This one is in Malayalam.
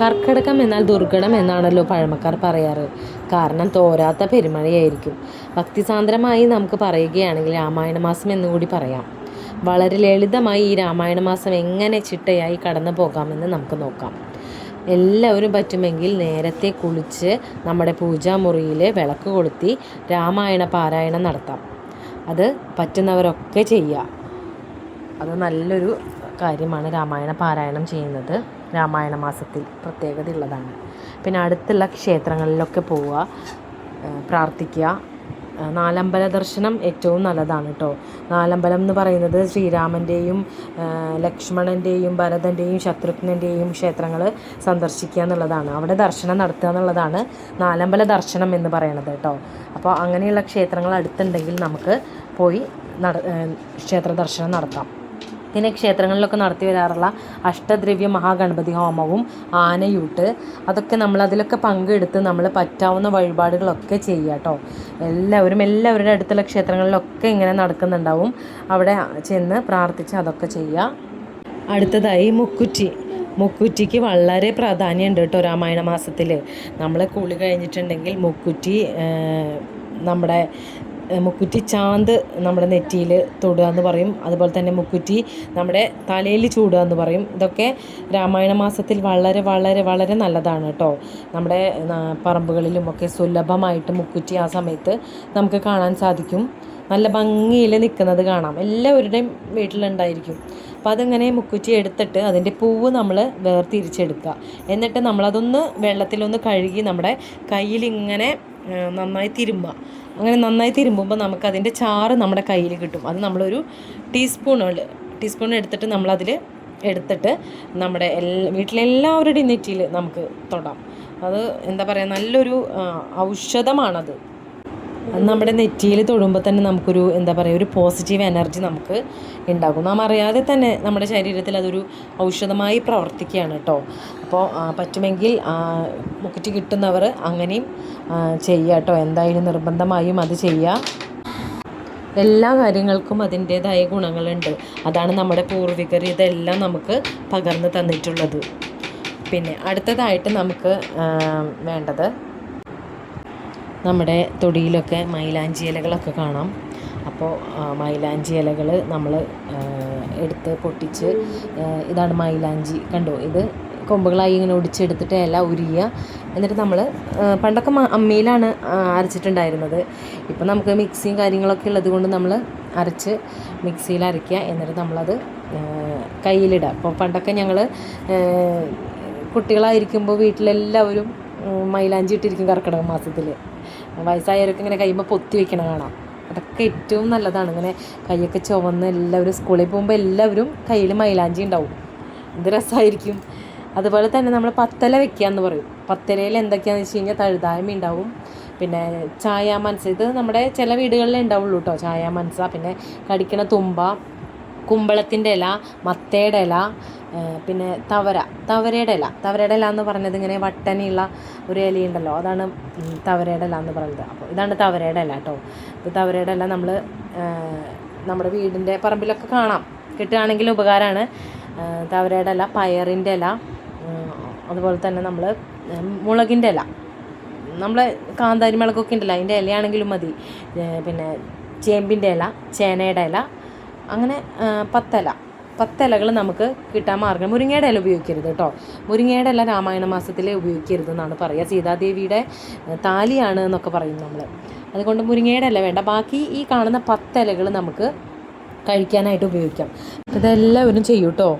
കർക്കിടകം എന്നാൽ ദുർഘടം എന്നാണല്ലോ പഴമക്കാർ പറയാറ്. കാരണം തോരാത്ത പെരുമഴയായിരിക്കും. ഭക്തിസാന്ദ്രമായി നമുക്ക് പറയുകയാണെങ്കിൽ രാമായണ മാസം എന്നുകൂടി പറയാം. വളരെ ലളിതമായി ഈ രാമായണ മാസം എങ്ങനെ ചിട്ടയായി കടന്നു പോകാമെന്ന് നമുക്ക് നോക്കാം. എല്ലാവരും പറ്റുമെങ്കിൽ നേരത്തെ കുളിച്ച് നമ്മുടെ പൂജാമുറിയിൽ വിളക്ക് കൊളുത്തി രാമായണ പാരായണം നടത്താം. അത് പറ്റുന്നവരൊക്കെ ചെയ്യുക. അത് നല്ലൊരു കാര്യമാണ് രാമായണ പാരായണം ചെയ്യുന്നത്. രാമായണ മാസത്തിൽ പ്രത്യേകത ഉള്ളതാണ്. പിന്നെ അടുത്തുള്ള ക്ഷേത്രങ്ങളിലൊക്കെ പോവുക, പ്രാർത്ഥിക്കുക. നാലമ്പല ദർശനം ഏറ്റവും നല്ലതാണ് കേട്ടോ. നാലമ്പലം എന്ന് പറയുന്നത് ശ്രീരാമൻ്റെയും ലക്ഷ്മണൻ്റെയും ഭരതൻ്റെയും ശത്രുഘ്നൻ്റെയും ക്ഷേത്രങ്ങൾ സന്ദർശിക്കുക എന്നുള്ളതാണ്. അവിടെ ദർശനം നടത്തുക എന്നുള്ളതാണ് നാലമ്പല ദർശനം എന്ന് പറയുന്നത് കേട്ടോ. അപ്പോൾ അങ്ങനെയുള്ള ക്ഷേത്രങ്ങൾ അടുത്തുണ്ടെങ്കിൽ നമുക്ക് പോയി ക്ഷേത്ര ദർശനം നടത്താം. പിന്നെ ക്ഷേത്രങ്ങളിലൊക്കെ നടത്തി വരാറുള്ള അഷ്ടദ്രവ്യ മഹാഗണപതി ഹോമവും ആനയൂട്ട്, അതൊക്കെ അതിലൊക്കെ പങ്കെടുത്ത് നമ്മൾ പറ്റാവുന്ന വഴിപാടുകളൊക്കെ ചെയ്യുക കേട്ടോ. എല്ലാവരുടെ അടുത്തുള്ള ക്ഷേത്രങ്ങളിലൊക്കെ ഇങ്ങനെ നടക്കുന്നുണ്ടാവും. അവിടെ ചെന്ന് പ്രാർത്ഥിച്ച് അതൊക്കെ ചെയ്യുക. അടുത്തതായി മുക്കുറ്റിക്ക് വളരെ പ്രാധാന്യമുണ്ട് കേട്ടോ രാമായണ മാസത്തിൽ. നമ്മൾ കുളി കഴിഞ്ഞിട്ടുണ്ടെങ്കിൽ മുക്കുറ്റി ചാന്ത് നമ്മുടെ നെറ്റിയിൽ തൊടുക എന്ന് പറയും. അതുപോലെ തന്നെ മുക്കുറ്റി നമ്മുടെ തലയിൽ ചൂടുക എന്ന് പറയും. ഇതൊക്കെ രാമായണ മാസത്തിൽ വളരെ വളരെ വളരെ നല്ലതാണ് കേട്ടോ. നമ്മുടെ പറമ്പുകളിലുമൊക്കെ സുലഭമായിട്ട് മുക്കുറ്റി ആ സമയത്ത് നമുക്ക് കാണാൻ സാധിക്കും. നല്ല ഭംഗിയിൽ നിൽക്കുന്നത് കാണാം. എല്ലാവരുടെയും വീട്ടിലുണ്ടായിരിക്കും. അപ്പോൾ അതിങ്ങനെ മുക്കുറ്റി എടുത്തിട്ട് അതിൻ്റെ പൂവ് നമ്മൾ വേർതിരിച്ചെടുക്കുക. എന്നിട്ട് നമ്മളതൊന്ന് വെള്ളത്തിലൊന്ന് കഴുകി നമ്മുടെ കയ്യിലിങ്ങനെ നന്നായി തിരുമ്പുക. അങ്ങനെ നന്നായി തിരുമ്പുമ്പോൾ നമുക്കതിൻ്റെ ചാറ് നമ്മുടെ കയ്യിൽ കിട്ടും. അത് നമ്മളൊരു ടീസ്പൂൺ എടുത്തിട്ട് നമ്മളതിൽ എടുത്തിട്ട് നമ്മുടെ വീട്ടിലെല്ലാവരുടെയും നെറ്റിയിൽ നമുക്ക് തൊടാം. അത് എന്താ പറയുക, നല്ലൊരു ഔഷധമാണത്. നമ്മുടെ നെറ്റിയിൽ തൊടുമ്പോൾ തന്നെ നമുക്കൊരു എന്താ പറയുക, ഒരു പോസിറ്റീവ് എനർജി നമുക്ക് ഉണ്ടാകും. നാം അറിയാതെ തന്നെ നമ്മുടെ ശരീരത്തിൽ അതൊരു ഔഷധമായി പ്രവർത്തിക്കുകയാണ് കേട്ടോ. അപ്പോൾ പറ്റുമെങ്കിൽ മുക്കുറ്റി കിട്ടുന്നവർ അങ്ങനെയും ചെയ്യുക കേട്ടോ. എന്തായാലും നിർബന്ധമായും അത് ചെയ്യുക. എല്ലാ കാര്യങ്ങൾക്കും അതിൻ്റേതായ ഗുണങ്ങളുണ്ട്. അതാണ് നമ്മുടെ പൂർവികർ ഇതെല്ലാം നമുക്ക് പകർന്നു തന്നിട്ടുള്ളത്. പിന്നെ അടുത്തതായിട്ട് നമുക്ക് വേണ്ടത്, നമ്മുടെ തൊടിയിലൊക്കെ മൈലാഞ്ചി ഇലകളൊക്കെ കാണാം. അപ്പോൾ മൈലാഞ്ചി ഇലകൾ നമ്മൾ എടുത്ത് പൊട്ടിച്ച്, ഇതാണ് മൈലാഞ്ചി, കണ്ടോ, ഇത് കൊമ്പുകളായി ഇങ്ങനെ ഒടിച്ചെടുത്തിട്ട് ഇല ഉരിയുക. എന്നിട്ട് നമ്മൾ പണ്ടൊക്കെ അമ്മിയിലാണ് അരച്ചിട്ടുണ്ടായിരുന്നത്. ഇപ്പം നമുക്ക് മിക്സിയും കാര്യങ്ങളൊക്കെ ഉള്ളത് കൊണ്ട് നമ്മൾ അരച്ച് മിക്സിയിൽ അരയ്ക്കുക. എന്നിട്ട് നമ്മളത് കയ്യിലിടുക. അപ്പോൾ പണ്ടൊക്കെ ഞങ്ങൾ കുട്ടികളായിരിക്കുമ്പോൾ വീട്ടിലെല്ലാവരും മൈലാഞ്ചി ഇട്ടിരിക്കും കർക്കിടക മാസത്തിൽ. വയസ്സായവരൊക്കെ ഇങ്ങനെ കൈയുമ്പോൾ പൊത്തി വെക്കണം കാണാം. അതൊക്കെ ഏറ്റവും നല്ലതാണ്. ഇങ്ങനെ കൈയൊക്കെ ചുവന്ന് എല്ലാവരും സ്കൂളിൽ പോകുമ്പോൾ എല്ലാവരും കയ്യിൽ മൈലാഞ്ചി ഉണ്ടാവും. എന്ത് രസമായിരിക്കും. അതുപോലെ തന്നെ നമ്മൾ പത്തല വെക്കുക എന്ന് പറയും. പത്തലയിൽ എന്തൊക്കെയാണെന്ന് വെച്ച് കഴിഞ്ഞാൽ തഴുതായ്മ ഉണ്ടാവും, പിന്നെ ചായ മനസ്സ, ഇത് നമ്മുടെ ചില വീടുകളിലേ ഉണ്ടാവുള്ളൂ കേട്ടോ. ചായ മനസ്സ, പിന്നെ കടിക്കണ തുമ്പ, കുമ്പളത്തിൻ്റെ ഇല, മത്തയുടെ ഇല, പിന്നെ തവരയുടെ ഇല എന്ന് പറഞ്ഞത് ഇങ്ങനെ വട്ടനെയുള്ള ഒരു ഇലയുണ്ടല്ലോ, അതാണ് തവരയുടെ ഇല എന്ന് പറയുന്നത്. അപ്പോൾ ഇതാണ് തവരയുടെ ഇല കേട്ടോ. ഇത് തവരയുടെ ഇല നമ്മൾ നമ്മുടെ വീടിൻ്റെ പറമ്പിലൊക്കെ കാണാം. കിട്ടുകയാണെങ്കിൽ ഉപകാരമാണ്. തവരയുടെ ഇല, പയറിൻ്റെ ഇല, അതുപോലെ തന്നെ നമ്മൾ മുളകിൻ്റെ ഇല, നമ്മളെ കാന്താരി മുളകൊക്കെ ഉണ്ടല്ലോ, അതിൻ്റെ ഇലയാണെങ്കിലും മതി. പിന്നെ ചേമ്പിൻ്റെ ഇല, ചേനയുടെ ഇല, അങ്ങനെ പത്തിലകൾ നമുക്ക് കിട്ടാൻ മാർഗ്ഗം. മുരിങ്ങയുടെ ഇല ഉപയോഗിക്കരുത് കേട്ടോ. മുരിങ്ങയുടെ ഇല രാമായണ മാസത്തിൽ ഉപയോഗിക്കരുത് എന്നാണ് പറയുക. സീതാദേവിയുടെ താലിയാണ് എന്നൊക്കെ പറയും നമ്മൾ. അതുകൊണ്ട് മുരിങ്ങയുടെ ഇല വേണ്ട. ബാക്കി ഈ കാണുന്ന 10 ഇലകൾ നമുക്ക് കഴിക്കാനായിട്ട് ഉപയോഗിക്കാം. ഇതെല്ലാവരും ചെയ്യും കേട്ടോ.